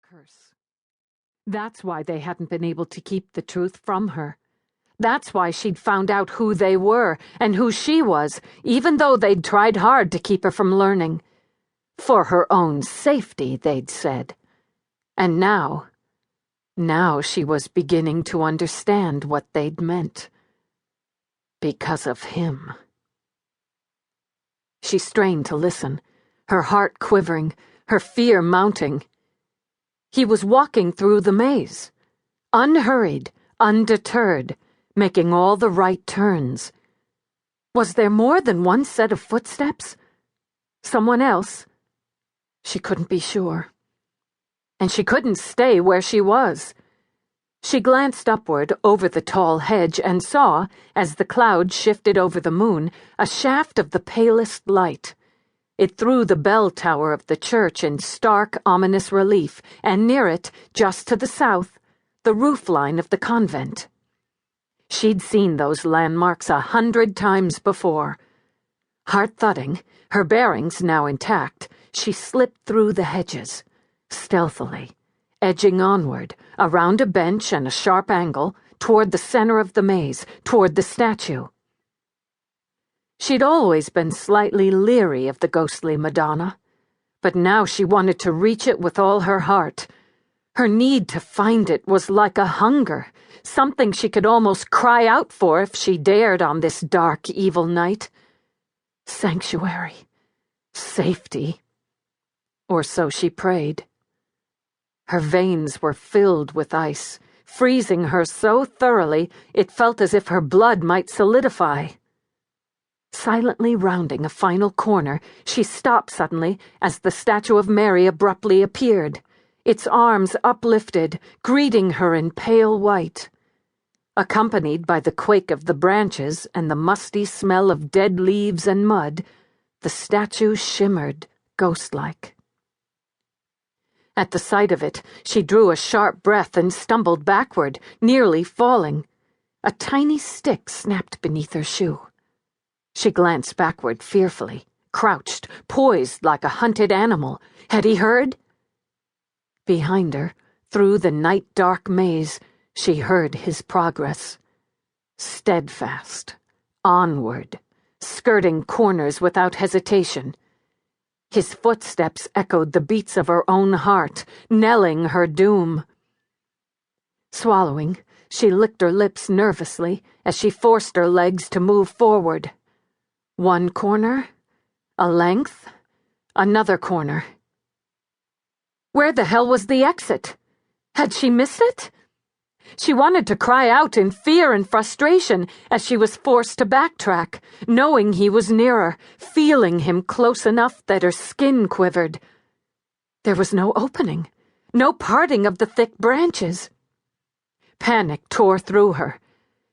curse. That's why they hadn't been able to keep the truth from her. That's why she'd found out who they were and who she was, even though they'd tried hard to keep her from learning. For her own safety, they'd said. And now she was beginning to understand what they'd meant. Because of him. She strained to listen, her heart quivering, her fear mounting. He was walking through the maze, unhurried, undeterred, making all the right turns. Was there more than one set of footsteps? Someone else? She couldn't be sure. And she couldn't stay where she was. She glanced upward over the tall hedge and saw, as the clouds shifted over the moon, a shaft of the palest light. It threw the bell tower of the church in stark, ominous relief, and near it, just to the south, the roofline of the convent. She'd seen those landmarks 100 times before. Heart-thudding, her bearings now intact, she slipped through the hedges, stealthily, edging onward, around a bench and a sharp angle, toward the center of the maze, toward the statue. She'd always been slightly leery of the ghostly Madonna, but now she wanted to reach it with all her heart. Her need to find it was like a hunger, something she could almost cry out for if she dared on this dark, evil night. Sanctuary. Safety. Or so she prayed. Her veins were filled with ice, freezing her so thoroughly it felt as if her blood might solidify. Silently rounding a final corner, she stopped suddenly as the statue of Mary abruptly appeared, its arms uplifted, greeting her in pale white. Accompanied by the quake of the branches and the musty smell of dead leaves and mud, the statue shimmered, ghost-like. At the sight of it, she drew a sharp breath and stumbled backward, nearly falling. A tiny stick snapped beneath her shoe. She glanced backward fearfully, crouched, poised like a hunted animal. Had he heard? Behind her, through the night-dark maze, she heard his progress. Steadfast, onward, skirting corners without hesitation. His footsteps echoed the beats of her own heart, knelling her doom. Swallowing, she licked her lips nervously as she forced her legs to move forward. One corner, a length, another corner. Where the hell was the exit? Had she missed it? She wanted to cry out in fear and frustration as she was forced to backtrack, knowing he was nearer, feeling him close enough that her skin quivered. There was no opening, no parting of the thick branches. Panic tore through her.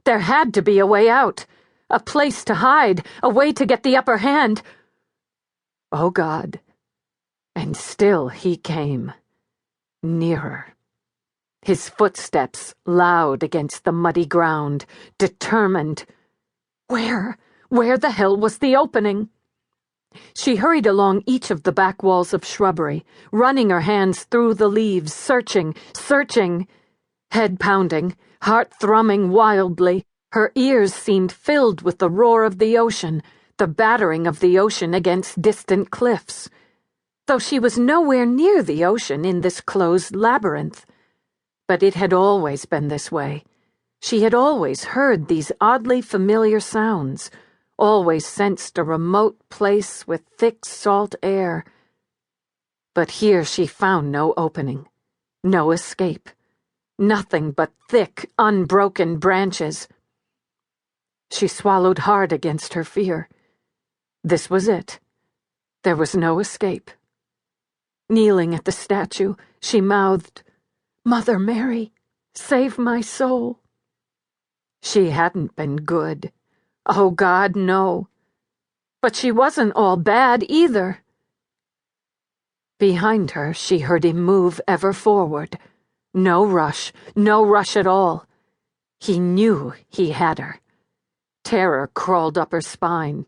There had to be a way out, a place to hide, a way to get the upper hand. Oh, God. And still he came, nearer. His footsteps loud against the muddy ground, determined. Where the hell was the opening? She hurried along each of the back walls of shrubbery, running her hands through the leaves, searching, head pounding, heart thrumming wildly. Her ears seemed filled with the roar of the ocean, the battering of the ocean against distant cliffs. Though she was nowhere near the ocean in this closed labyrinth. But it had always been this way. She had always heard these oddly familiar sounds, always sensed a remote place with thick salt air. But here she found no opening, no escape, nothing but thick, unbroken branches. She swallowed hard against her fear. This was it. There was no escape. Kneeling at the statue, she mouthed, "Mother Mary, save my soul." She hadn't been good. Oh, God, no. But she wasn't all bad either. Behind her, she heard him move ever forward. No rush at all. He knew he had her. Terror crawled up her spine.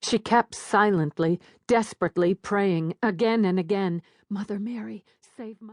She kept silently, desperately praying again and again, "Mother Mary, save my..."